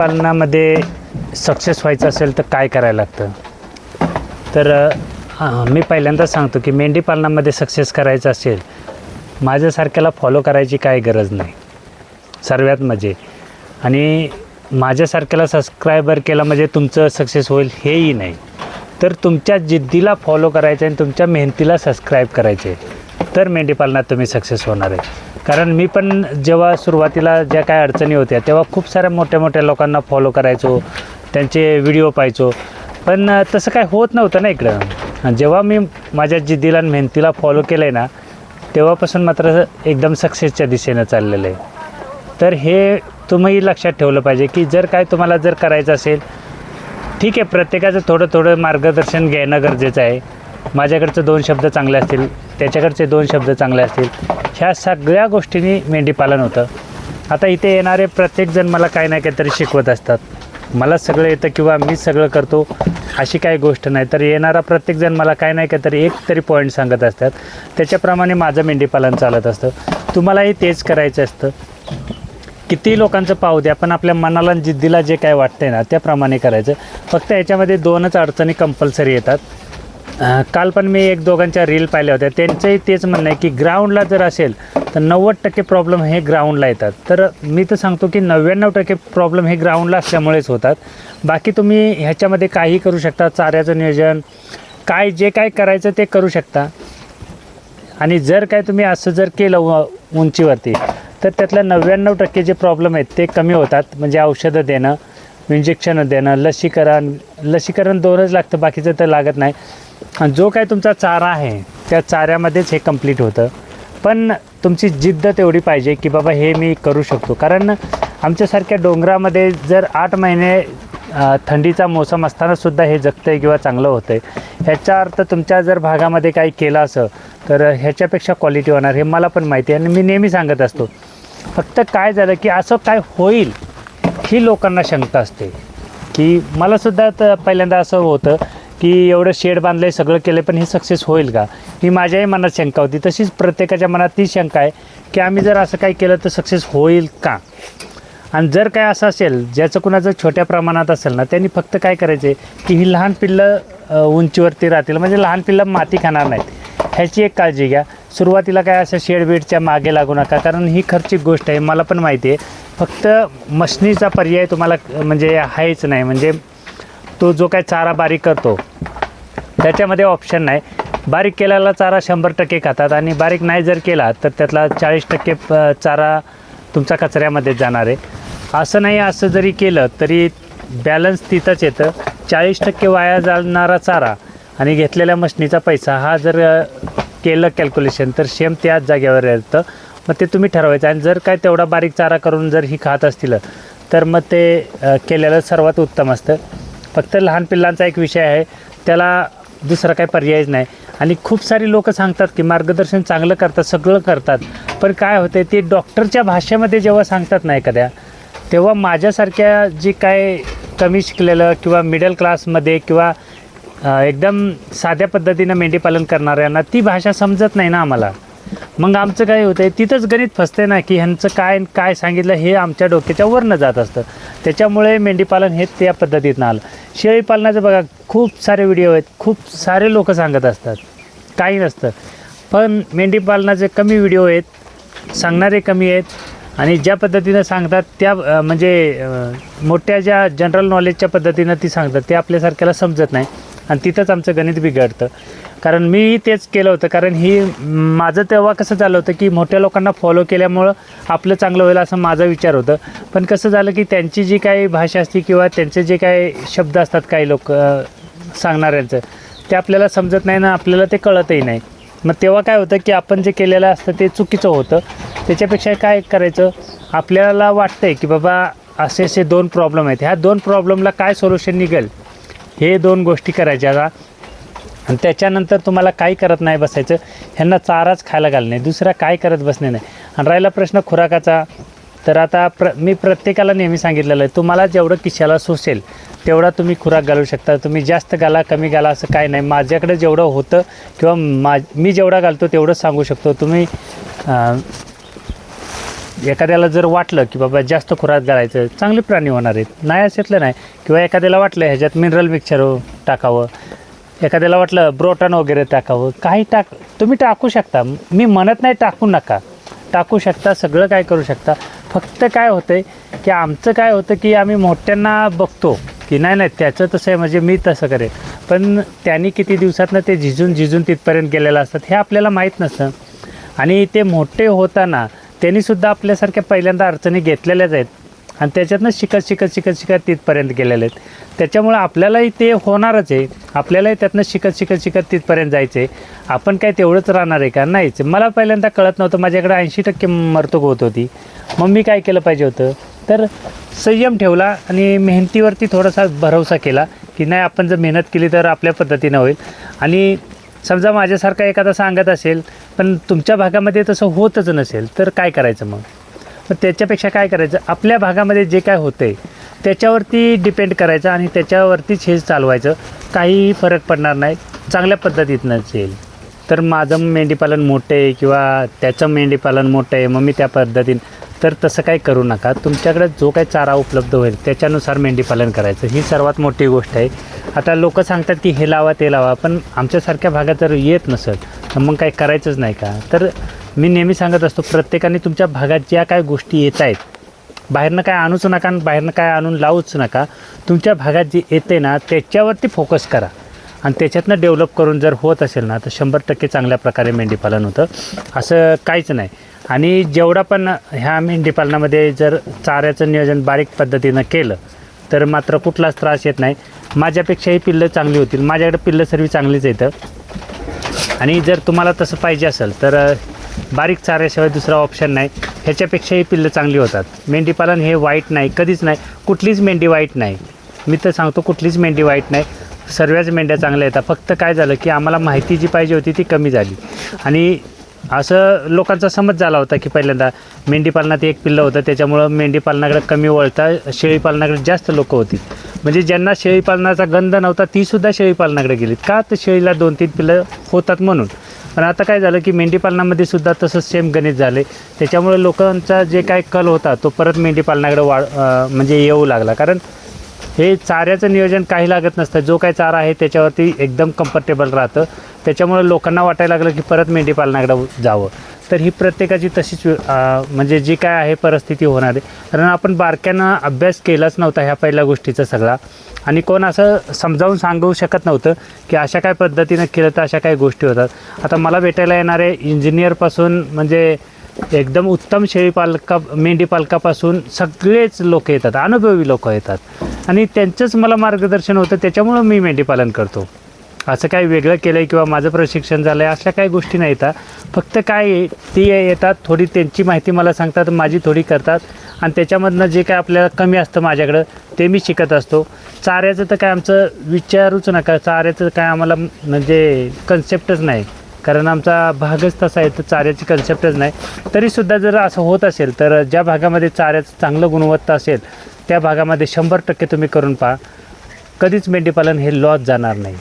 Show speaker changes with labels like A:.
A: पालनामध्ये success व्हायचं असेल तर काय करायला लागतं? तर मी पहिल्यांदा सांगतो की मेंढी पालनामध्ये सक्सेस करायचं असेल, माझ्यासारख्याला फॉलो करायची काही गरज नाही सर्वात म्हणजे. आणि माझ्यासारख्याला सबस्क्रायबर केला म्हणजे तुमचं सक्सेस होईल हेही नाही. तर तुमच्या जिद्दीला फॉलो करायचं आणि तुमच्या मेहनतीला सबस्क्राईब करायचे, तर मेंढीपालनात तुम्ही सक्सेस होणार आहे. कारण मी पण जेव्हा सुरुवातीला ज्या काय अडचणी होत्या तेव्हा खूप साऱ्या मोठ्या मोठ्या लोकांना फॉलो करायचो, त्यांचे व्हिडिओ पाहायचो, पण तसं काय होत नव्हतं ना इकडं. जेव्हा मी माझ्या जिद्दीला आणि मेहनतीला फॉलो केलं आहे ना, तेव्हापासून मात्र एकदम सक्सेसच्या दिशेनं चाललेलं आहे. तर हे तुम्ही लक्षात ठेवलं पाहिजे की जर काय तुम्हाला जर करायचं असेल, ठीक आहे, प्रत्येकाचं थोडं थोडं मार्गदर्शन घेणं गरजेचं आहे. माझ्याकडचं 2 शब्द चांगले असतील, त्याच्याकडचे 2 शब्द चांगले असतील, ह्या सगळ्या गोष्टींनी मेंढीपालन होतं. आता इथे येणारे प्रत्येकजण मला काही ना काहीतरी शिकवत असतात. मला सगळं येतं किंवा मी सगळं करतो अशी काही गोष्ट नाही. तर येणारा प्रत्येकजण मला काही नाही काहीतरी एक तरी पॉईंट सांगत असतात, त्याच्याप्रमाणे माझं मेंढीपालन चालत असतं. तुम्हालाही तेच करायचं असतं. किती लोकांचं पाहू द्या, पण आपल्या मनाला जिद्दीला जे काय वाटतंय ना त्याप्रमाणे करायचं. फक्त याच्यामध्ये 2च अडचणी कंपल्सरी येतात. काल पण मी 1-2 रील पाहिल्या होत्या, त्यांचंही तेच म्हणणं आहे की ग्राउंडला जर असेल तर 90% प्रॉब्लेम हे ग्राउंडला येतात. तर मी तर सांगतो की 99% प्रॉब्लेम हे ग्राउंडला असल्यामुळेच होतात. बाकी तुम्ही ह्याच्यामध्ये काही करू शकता, चाऱ्याचं नियोजन काय जे काय करायचं ते करू शकता. आणि जर काय तुम्ही असं जर केलं उंचीवरती, तर त्यातल्या 99% जे प्रॉब्लेम आहेत ते कमी होतात. म्हणजे औषधं देणं, इंजेक्शनं देणं, लसीकरण 2च लागतं, बाकीचं तर लागत नाही. आणि जो काय तुमचा चारा आहे त्या चाऱ्यामध्येच हे कंप्लीट होतं. पण तुमची जिद्द तेवढी पाहिजे की बाबा हे मी करू शकतो. कारण आमच्यासारख्या डोंगरामध्ये जर 8 महिने थंडीचा मोसम असतानासुद्धा हे जगतं आहे किंवा चांगलं होतं आहे, ह्याचा अर्थ तुमच्या जर भागामध्ये काही केलं असं तर ह्याच्यापेक्षा क्वालिटी होणार हे मला पण माहिती आहे. आणि मी नेहमी सांगत असतो, फक्त काय झालं की असं काय होईल ही लोकांना शंका असते. की मलासुद्धा तर पहिल्यांदा असं होतं की एवढं शेड बांधलं आहे, सगळं केलं, पण हे सक्सेस होईल का, ही माझ्याही मनात शंका होती. तशीच प्रत्येकाच्या मनात ती शंका आहे की आम्ही जर असं काही केलं तर सक्सेस होईल का. आणि जर काय असं असेल ज्याचं कुणाचं छोट्या प्रमाणात असेल ना, त्यांनी फक्त काय करायचं आहे की ही लहान पिल्लं उंचीवरती राहतील, म्हणजे लहान पिल्लं माती खाणार नाहीत, ह्याची एक काळजी घ्या. सुरुवातीला काय असं शेडबीडच्या मागे लागू नका, कारण ही खर्चिक गोष्ट आहे, मला पण माहिती आहे. फक्त मशनीचा पर्याय तुम्हाला म्हणजे आहेच नाही. म्हणजे तो जो काय चारा बारीक करतो त्याच्यामध्ये ऑप्शन नाही. बारीक केलेला चारा 100% खातात, आणि बारीक नाही जर केला तर त्यातला 40% चारा तुमचा कचऱ्यामध्ये जाणार आहे. असं नाही, असं जरी केलं तरी बॅलन्स तिथंच येतं. 40% वाया जाणारा चारा आणि घेतलेल्या मशनीचा पैसा हा जर केलं कॅल्क्युलेशन तर सेम त्याच जागेवर येतं. मग ते तुम्ही ठरवायचं. आणि जर काय तेवढा बारीक चारा करून जर ही खात असतील तर मग ते केलेलं सर्वात उत्तम असतं. फक्त लहान पिल्लांचा एक विषय आहे, त्याला दुसरा काही पर्यायच नाही. आणि खूप सारी लोकं सांगतात की मार्गदर्शन चांगलं करतात, सगळं करतात, पण काय होतं ते डॉक्टरच्या भाषेमध्ये जेव्हा सांगतात ना एखाद्या, तेव्हा माझ्यासारख्या जी काय कमी शिकलेलं किंवा मिडल क्लासमध्ये किंवा एकदम साध्या पद्धतीनं मेंढीपालन करणाऱ्यांना ती भाषा समजत नाही ना आम्हाला. मग आमचं काय होतं आहे, तिथंच गणित फसते ना की ह्यांचं काय सांगितलं हे आमच्या डोक्याच्या वरनं जात असतं. त्याच्यामुळे मेंढीपालन हे त्या पद्धतीनं आलं. शेळीपालनाचं बघा, खूप सारे व्हिडिओ आहेत, खूप सारे लोक सांगत असतात, काही नसतं. पण मेंढीपालनाचे कमी व्हिडिओ आहेत, सांगणारे कमी आहेत, आणि ज्या पद्धतीनं सांगतात त्या म्हणजे मोठ्या ज्या जनरल नॉलेजच्या पद्धतीनं ती सांगतात ते आपल्यासारख्याला समजत नाही. आणि तिथंच आमचं गणित बिघडतं. कारण मीही तेच केलं होतं. कारण माझं तेव्हा कसं झालं होतं की मोठ्या लोकांना फॉलो केल्यामुळं आपलं चांगलं होईल असं माझा विचार होतं. पण कसं झालं की त्यांची जी काही भाषा असते किंवा त्यांचे जे काही शब्द असतात काही लोक सांगणाऱ्यांचं, ते आपल्याला समजत नाही ना, आपल्याला ते कळतही नाही. मग तेव्हा काय होतं की आपण जे केलेलं असतं ते चुकीचं होतं. त्याच्यापेक्षा काय करायचं, आपल्याला वाटतं आहे की बाबा असे 2 प्रॉब्लेम आहेत, ह्या 2 प्रॉब्लेमला काय सोल्युशन निघेल हे 2 गोष्टी करायच्या का. आणि त्याच्यानंतर तुम्हाला काही करत नाही बसायचं, ह्यांना चाराच खायला घालणे, दुसरा काय करत बसणे नाही. आणि राहिला प्रश्न खुराकाचा, तर आता मी प्रत्येकाला नेहमी सांगितलेलं आहे, तुम्हाला जेवढं खिशाला सोसेल तेवढा तुम्ही खुराक घालू शकता. तुम्ही जास्त घाला कमी घाला असं काय नाही. माझ्याकडे जेवढं होतं किंवा मी जेवढा घालतो तेवढंच सांगू शकतो. तुम्ही एखाद्याला जर वाटलं की बाबा जास्त खुराक घालायचं, चांगले प्राणी होणार आहेत, नाही असेतलं नाही. किंवा एखाद्याला वाटलं ह्याच्यात मिनरल मिक्सचर टाकावं, एखाद्याला वाटलं ब्रोटन वगैरे टाकावं, काही तुम्ही टाकू शकता. मी म्हणत नाही टाकू नका, टाकू शकता, सगळं काय करू शकता. फक्त काय होतं आहे की आमचं काय होतं की आम्ही मोठ्यांना बघतो की नाही त्याचं तसं आहे म्हणजे मी तसं करेन, पण त्यांनी किती दिवसातनं ते झिजून तिथपर्यंत गेलेलं असतात हे आपल्याला माहीत नसतं. आणि ते मोठे होताना त्यांनीसुद्धा आपल्यासारख्या पहिल्यांदा अडचणी घेतलेल्याच आहेत आणि त्याच्यातनं शिकत तिथपर्यंत गेलेले आहेत. त्याच्यामुळं आपल्यालाही ते होणारच आहे, आपल्यालाही त्यातनं शिकत तिथपर्यंत जायचं आहे. आपण काय तेवढंच राहणार आहे का? नाहीच. मला पहिल्यांदा कळत नव्हतं, माझ्याकडे 80% मर्तूक होत होती. मग मी काय केलं पाहिजे होतं, तर संयम ठेवला आणि मेहनतीवरती थोडासा भरवसा केला की नाही आपण जर मेहनत केली तर आपल्या पद्धतीनं होईल. आणि समजा माझ्यासारखा एखादा सांगत असेल पण तुमच्या भागामध्ये तसं होतच नसेल तर काय करायचं मग त्याच्यापेक्षा काय करायचं, आपल्या भागामध्ये जे काय होतं आहे त्याच्यावरती डिपेंड करायचं आणि त्याच्यावरतीच हे चालवायचं. काही फरक पडणार नाही, चांगल्या पद्धतीतनंच येईल. तर माझं मेंढीपालन मोठं आहे किंवा त्याचं मेंढीपालन मोठं आहे मग मी त्या पद्धतीनं, तर तसं काही करू नका. तुमच्याकडे जो काही चारा उपलब्ध होईल त्याच्यानुसार मेंढीपालन करायचं, ही सर्वात मोठी गोष्ट आहे. आता लोक सांगतात की हे लावा ते लावा, पण आमच्यासारख्या भागात जर येत नसेल तर मग काही करायचंच नाही का? तर मी नेहमी सांगत असतो प्रत्येकाने तुमच्या भागात ज्या काय गोष्टी येत आहेत, बाहेरनं काय आणूच नका आणि बाहेरनं काय आणून लावूच नका. तुमच्या भागात जे येते ना त्याच्यावरती फोकस करा आणि त्याच्यातनं डेव्हलप करून जर होत असेल ना तर 100% चांगल्या प्रकारे मेंढीपालन होतं, असं काहीच नाही. आणि जेवढा पण ह्या मेंढीपालनामध्ये जर चाऱ्याचं नियोजन बारीक पद्धतीनं केलं तर मात्र कुठलाच त्रास येत नाही. माझ्यापेक्षाही पिल्लं चांगली होतील, माझ्याकडे पिल्लं सर्व चांगलीच येतं. आणि जर तुम्हाला तसं पाहिजे असेल तर बारीक चाऱ्याशिवाय दुसरा ऑप्शन नाही, ह्याच्यापेक्षाही पिल्लं चांगली होतात. मेंढीपालन हे वाईट नाही, कधीच नाही, कुठलीच मेंढी वाईट नाही. मी तर सांगतो कुठलीच मेंढी वाईट नाही, सर्वच मेंढ्या चांगल्या येतात. फक्त काय झालं की आम्हाला माहिती जी पाहिजे होती ती कमी झाली आणि असं लोकांचा समज झाला होता की पहिल्यांदा मेंढीपालनात एक पिल्लं होतं त्याच्यामुळं मेंढीपालनाकडे कमी वळता शेळीपालनाकडे जास्त लोक होती. म्हणजे ज्यांना शेळीपालनाचा गंध नव्हता तीसुद्धा शेळीपालनाकडे गेलीत का, तर शेळीला 2-3 पिल्लं होतात म्हणून. पण आता काय झालं की मेंढीपालनामध्ये सुद्धा तसंच सेम गणित झाले. त्याच्यामुळे लोकांचा जे काय कल होता तो परत मेंढीपालनाकडे म्हणजे येऊ लागला. कारण हे चाऱ्याचं नियोजन काही लागत नसतं, जो काही चारा आहे त्याच्यावरती एकदम कम्फर्टेबल राहतं. त्याच्यामुळे लोकांना वाटायला लागलं की परत मेंढीपालनाकडे जावं. तर ही प्रत्येकाची तशीच म्हणजे जी काय आहे परिस्थिती होणार आहे. कारण आपण बारक्यानं अभ्यास केलाच नव्हता ह्या पहिल्या गोष्टीचा सगळा, आणि कोण असं समजावून सांगू शकत नव्हतं की अशा काय पद्धतीनं केलं तर अशा काही गोष्टी होतात. आता मला भेटायला येणारे इंजिनियरपासून म्हणजे एकदम उत्तम मेंढीपालकापासून सगळेच लोक येतात, अनुभवी लोक येतात आणि त्यांचंच मला मार्गदर्शन होतं. त्याच्यामुळं मी मेंढीपालन करतो. असं काही वेगळं केलं आहे किंवा माझं प्रशिक्षण झालं आहे अशा काही गोष्टी नाही येतात. फक्त काय ती येतात, थोडी त्यांची माहिती मला सांगतात, माझी थोडी करतात आणि त्याच्यामधनं जे काय आपल्याला कमी असतं माझ्याकडं ते मी शिकत असतो. चाऱ्याचं तर काय आमचं विचारूच नका, चाऱ्याचं काय आम्हाला म्हणजे कन्सेप्टच नाही, कारण आमचा भागच तसा आहे, तर चाऱ्याची कन्सेप्टच नाही. तरीसुद्धा जर असं होत असेल तर ज्या भागामध्ये चाऱ्याचं चांगलं गुणवत्ता असेल त्या भागामध्ये 100% तुम्ही करून पहा, कधीच मेंढीपालन हे लॉस जाणार नाही.